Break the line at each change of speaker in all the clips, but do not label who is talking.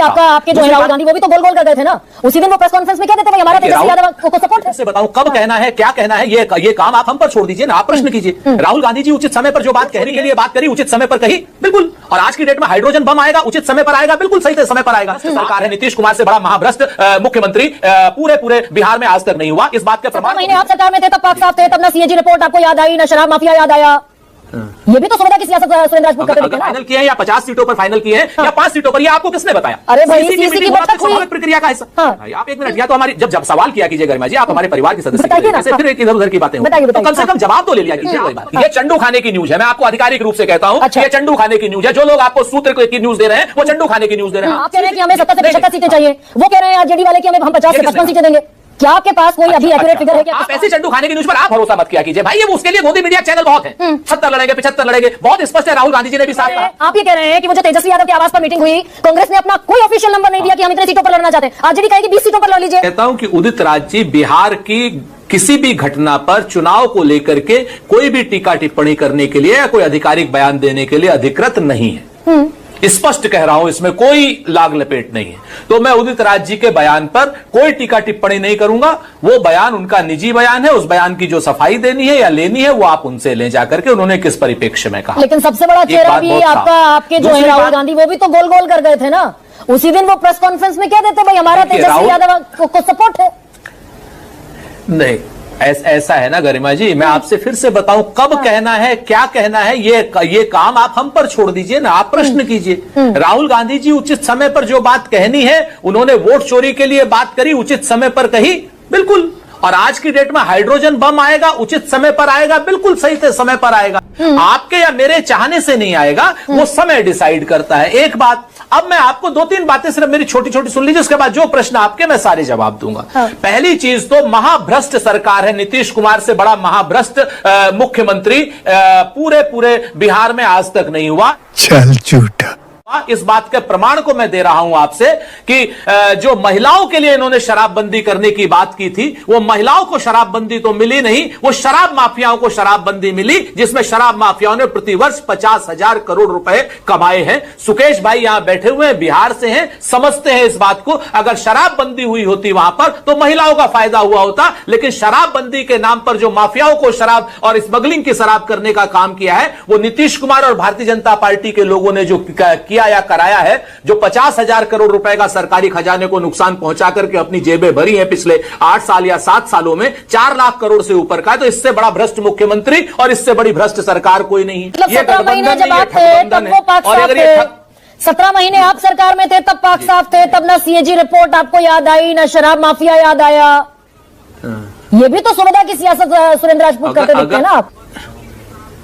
आपका आपके जो है राहुल गांधी वो भी तो गोल गोल कर गए थे ना उसी दिन। वो प्रेस कॉन्फ्रेंस में क्या देते भाई हमारा तेजस्वी यादव को सपोर्ट है।
बताऊं कब कहना है क्या कहना है, ये काम आप हम पर छोड़ दीजिए ना, आप प्रश्न कीजिए। राहुल गांधी जी उचित समय पर जो बात कहने के लिए बात करी उचित समय पर कही, बिल्कुल। और आज की डेट में हाइड्रोजन बम आएगा उचित समय पर आएगा, बिल्कुल सही समय पर आएगा। सरकार है, नीतीश कुमार से बड़ा महाभ्रष्ट मुख्यमंत्री पूरे बिहार में आज तक नहीं हुआ। इस बात के प्रमाण
महीने आप सरकार में थे तब पाक साफ थे, तब ना सीएजी रिपोर्ट आपको याद आई, ना शराब माफिया याद आया। ये भी तो सुविधा की सियासत सुरेंद्र राजपूत करते थे ना।
फाइनल किए हैं या 50 सीटों पर फाइनल किए हैं या 5 सीटों पर, ये आपको किसने बताया?
अरे भाई सीसी की बैठक हुई,
प्रक्रिया का हिस्सा। भाई आप एक मिनट, या तो हमारी जब सवाल किया कीजिए गरिमा जी, आप हमारे परिवार के सदस्य, फिर एक इधर उधर की बातें हो तो कम से कम जवाब तो ले लिया कीजिए। ये चंडू खाने की न्यूज है, मैं आपको आधिकारिक रूप से कहता हूं, ये चंडू खाने की न्यूज है। जो लोग आपको सूत्र की न्यूज दे रहे हैं वो चंडू खाने की न्यूज दे रहे हैं।
आप कह रहे हैं कि हमें 70 से 75 सीटें चाहिए, वो कह रहे हैं आरजेडी वाले कि हमें हम 50 से 55 सीटें देंगे। क्या आपके पास कोई अभी एक्यूरेट फिगर है क्या?
आप ऐसे चंडू खाने की न्यूज पर आप भरोसा मत किया कीजिए भाई, ये उसके लिए मोदी मीडिया चैनल बहुत है। 70 लड़ेंगे 75 लड़ेंगे, बहुत स्पष्ट है। राहुल गांधी जी ने भी साफ कहा।
आप ये कह रहे हैं कि वो जो तेजस्वी यादव के आवास पर मीटिंग हुई, कांग्रेस ने अपना कोई ऑफिशियल नंबर नहीं दिया कि हम इतने सीटों पर लड़ना चाहते हैं। आरजेडी कहेगी 20 सीटों पर लड़ लीजिए।
कहता हूं कि उदित राज जी बिहार की किसी भी घटना पर चुनाव को लेकर के कोई भी टीका टिप्पणी करने के लिए या कोई आधिकारिक बयान देने के लिए अधिकृत नहीं है। स्पष्ट कह रहा हूं, इसमें कोई लाग लपेट नहीं है। तो मैं उदित राज जी के बयान पर कोई टीका टिप्पणी नहीं करूंगा। वो बयान उनका निजी बयान है, उस बयान की जो सफाई देनी है या लेनी है वो आप उनसे ले जाकर के उन्होंने किस परिप्रेक्ष्य में कहा।
लेकिन सबसे बड़ा चेहरा भी आपका आपके जो है राहुल गांधी, वो भी तो गोल गोल कर गए थे ना उसी दिन। वो प्रेस कॉन्फ्रेंस में क्या देते भाई हमारा तेजस्वी यादव को सपोर्ट है।
नहीं ऐसा है ना गरिमा जी, मैं आपसे फिर से बताऊं कब कहना है क्या कहना है, ये काम आप हम पर छोड़ दीजिए ना, आप प्रश्न कीजिए। राहुल गांधी जी उचित समय पर जो बात कहनी है, उन्होंने वोट चोरी के लिए बात करी, उचित समय पर कही, बिल्कुल। और आज की डेट में हाइड्रोजन बम आएगा उचित समय पर आएगा, बिल्कुल सही से समय पर आएगा। आपके या मेरे चाहने से नहीं आएगा, वो समय डिसाइड करता है। एक बात, अब मैं आपको 2-3 बातें सिर्फ मेरी छोटी छोटी सुन लीजिए, उसके बाद जो प्रश्न आपके मैं सारे जवाब दूंगा। पहली चीज तो महाभ्रष्ट सरकार है, नीतीश कुमार से बड़ा महाभ्रष्ट मुख्यमंत्री पूरे बिहार में आज तक नहीं हुआ।
चल झूठा।
इस बात के प्रमाण को मैं दे रहा हूं आपसे कि जो महिलाओं के लिए इन्होंने शराबबंदी करने की बात की थी, वो महिलाओं को शराबबंदी तो मिली नहीं, वो शराब माफियाओं को शराबबंदी मिली, जिसमें शराब माफियाओं ने प्रतिवर्ष 50,000 करोड़ रुपए कमाए हैं। सुकेश भाई यहां बैठे हुए हैं, बिहार से हैं, समझते हैं इस बात को। अगर शराबबंदी हुई होती वहां पर तो महिलाओं का फायदा हुआ होता, लेकिन शराबबंदी के नाम पर जो माफियाओं को शराब और स्मगलिंग की शराब करने का काम किया है, वो नीतीश कुमार और भारतीय जनता पार्टी के लोगों ने जो किया या कराया है। जो 50,000 करोड़ रुपए का सरकारी खजाने को नुकसान पहुंचा करके अपनी जेबें भरी हैं पिछले 8 साल या 7 सालों में, 4 लाख करोड़ से ऊपर का है। तो इससे बड़ा भ्रष्ट मुख्यमंत्री और इससे बड़ी भ्रष्ट सरकार कोई नहीं है।
17 महीने जब आप थे तब वो पाक साफ थे, 17 महीने आप सरकार में थे तब पाक साफ थे, तब ना सीएजी रिपोर्ट आपको याद आई, ना शराब माफिया याद आया। ये भी तो सुविधा की सियासत सुरेंद्र राजपूत करते दिखते हैं ना आप।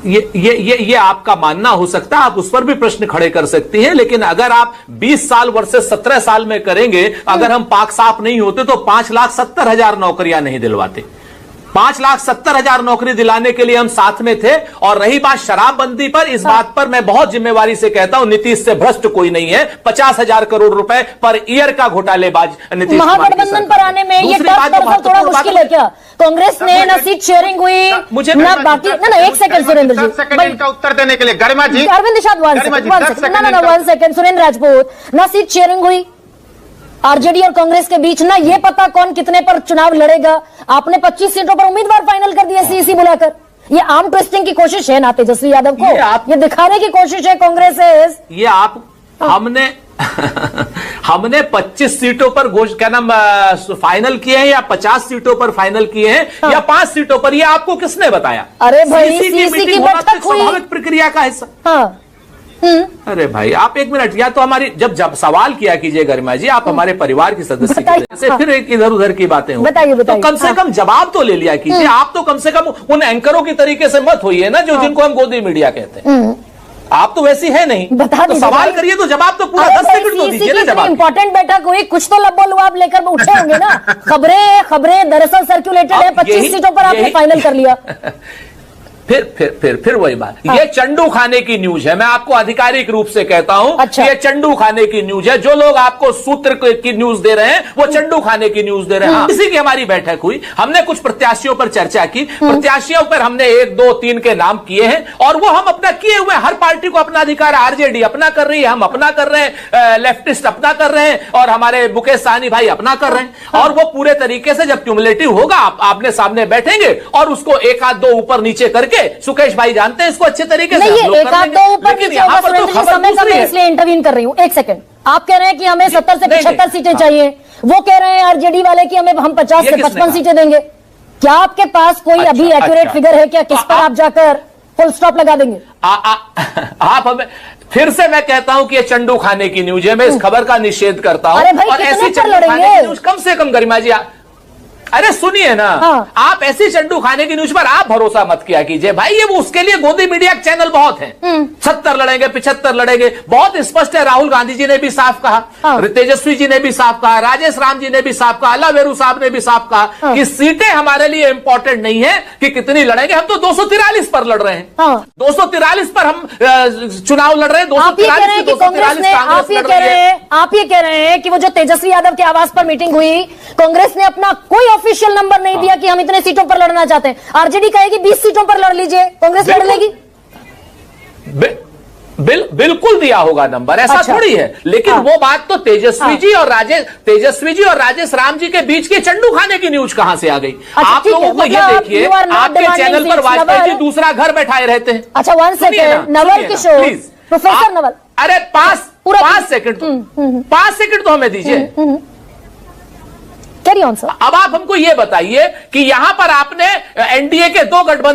ये आपका मानना हो सकता है, आप उस पर भी प्रश्न खड़े कर सकती हैं, लेकिन अगर आप 20 साल वर्सेस 17 साल में करेंगे, अगर हम पाक साफ नहीं होते तो 5,70,000 नौकरियां नहीं दिलवाते। 5,70,000 नौकरी दिलाने के लिए हम साथ में थे। और रही बात शराबबंदी पर, इस बात पर मैं बहुत जिम्मेवारी से कहता हूं, नीतीश से भ्रष्ट कोई नहीं है। 50,000 करोड़ रुपए पर ईयर का घोटालेबाज नीतीश।
महागठबंधन पर आने में ये थोड़ा मुश्किल है क्या? कांग्रेस ने ना सीट शेयरिंग हुई
मुझे
ना बाकी ना 1 सेकंड सुरेंद्र जी,
10 सेकंड इनका उत्तर देने के लिए गरिमा जी,
अरविंद निषाद 1 सेकंड सुरेंद्र राजपूत, ना सीट शेयरिंग हुई आरजेडी और कांग्रेस के बीच, ना ये पता कौन कितने पर चुनाव लड़ेगा। आपने 25 सीटों पर उम्मीदवार फाइनल कर दिए सीईसी बुलाकर। ये आर्म ट्विस्टिंग की कोशिश है ना तेजस्वी यादव को, ये दिखाने की कोशिश है कांग्रेस है।
ये आप हमने 25 सीटों पर क्या नाम फाइनल किए हैं या 50 सीटों पर फाइनल किए हैं या 5 सीटों पर, ये आपको किसने बताया?
अरे भाई सीईसी की बैठक हुई,
स्वाभाविक प्रक्रिया का हिस्सा। अरे भाई आप एक मिनट, या तो हमारी जब सवाल किया कीजिए गरिमा जी, आप हमारे परिवार की सदस्य से फिर एक इधर उधर की बातें हो, तो कम से कम जवाब तो ले लिया कीजिए। आप तो कम से कम उन एंकरों की तरीके से मत होइए ना जो जिनको हम गोदी मीडिया कहते हैं। आप तो वैसी है नहीं, तो सवाल करिए तो जवाब तो पूरा 10 सेकंड तो दीजिए ना जवाब।
इंपॉर्टेंट बैठक हुई, कुछ तो लब्बो लुआब लेकर उठे होंगे ना। खबरें दरअसल सर्कुलेटेड है, 25 सीटों पर आपने फाइनल कर लिया।
फिर वही बात। ये चंडू खाने की न्यूज है, मैं आपको आधिकारिक रूप से कहता हूं।
अच्छा।
ये चंडू खाने की न्यूज है। जो लोग आपको सूत्र की न्यूज दे रहे हैं वो चंडू खाने की न्यूज दे रहे हैं। इसी की हमारी बैठक हुई, हमने कुछ प्रत्याशियों पर चर्चा की, प्रत्याशियों पर हमने 1, 2, 3 के नाम किए हैं और वो हम अपना किए हुए, हर पार्टी को अपना अधिकार, आरजेडी अपना कर रही है, हम अपना कर रहे हैं, लेफ्टिस्ट अपना कर रहे हैं और हमारे मुकेश सहनी भाई अपना कर रहे हैं। और वो पूरे तरीके से जब क्यूमुलेटिव होगा आपने सामने बैठेंगे और उसको 1 आध 2 ऊपर नीचे करके, सुकेश भाई जानते हैं इसको अच्छे तरीके से,
नहीं,
हम लोग
ये
कर
1 आध
लेंगे।
2 ऊपर
लेकिन
नीचे
यहाँ
होगा,
पर तो
सुरेंद्र जी,
खबर
समय का
दूसरी
मैं
है।
इसलिए इंटरवीन कर रही हूं। 1 सेकंड, आप कह रहे हैं कि हमें 70 से
नहीं,
75 सीटें
हाँ।
चाहिए, वो कह रहे हैं आरजेडी वाले कि हमें हम 50
ये
से
किसने
55
कहा?
सीटें देंगे। क्या आपके पास कोई
अच्छा,
अभी एक्यूरेट
अच्छा।
फिगर है क्या, किस पर आप जाकर फुल स्टॉप लगा देंगे?
आप हमें फिर से मैं कहता हूं कि ये चंडू खाने की न्यूज है, मैं इस खबर का निषेध करता हूं।
अरे भाई,
और
कितने
ऐसी
पर
चंडू
लड़ेंगे?
खाने की न्यूज कम से कम, गरिमा जी, अरे सुनिए ना,
हाँ।
आप ऐसी चंडू खाने की न्यूज पर आप भरोसा मत किया कीजिए भाई। ये वो उसके लिए गोदी मीडिया चैनल बहुत हैं, 70 लड़ेंगे, 75 लड़ेंगे, बहुत स्पष्ट है। राहुल गांधी जी ने भी साफ कहा,
हाँ।
तेजस्वी जी ने भी साफ कहा, राजेश राम जी ने भी साफ कहा, अल्ला वेरू साहब ने भी साफ कहा
हाँ।
कि सीटें हमारे लिए इंपॉर्टेंट नहीं है कि कितनी लड़ेंगे, हम तो 243 पर लड़ रहे हैं।
हाँ।
243 पर हम चुनाव लड़ रहे हैं।
आप ये कह रहे हैं कि कांग्रेस ने, आप ये कह रहे हैं कि वो जो तेजस्वी यादव के आवास पर मीटिंग हुई, कांग्रेस ने अपना कोई ऑफिशियल नंबर नहीं दिया कि हम इतने सीटों पर लड़ना चाहते हैं। आरजेडी कहेगी 20 सीटों पर लड़ लीजिए, कांग्रेस लड़ लेगी।
बिल्कुल दिया होगा नंबर, ऐसा
अच्छा।
थोड़ी है। लेकिन
हाँ।
वो बात तो तेजस्वी
हाँ।
जी और राजेश राम जी के बीच की चंडू खाने की न्यूज कहां से आ गई?
अच्छा,
आप
ठीक है,
लोगों को ये
मतलब
देखिए,
you are not
आपके
demanding
चैनल पर
seats,
वाजपेयी जी
नवल।
दूसरा घर बैठाए रहते हैं।
अच्छा, 1 second, Naval Kishore,
please,
professor Naval,
अरे
पूरा
5 सेकंड, 5 सेकंड तो हमें दीजिए।
Carry on sir.
अब आप हमको ये बताइए कि यहां पर आपने एनडीए के 2 गठबंधन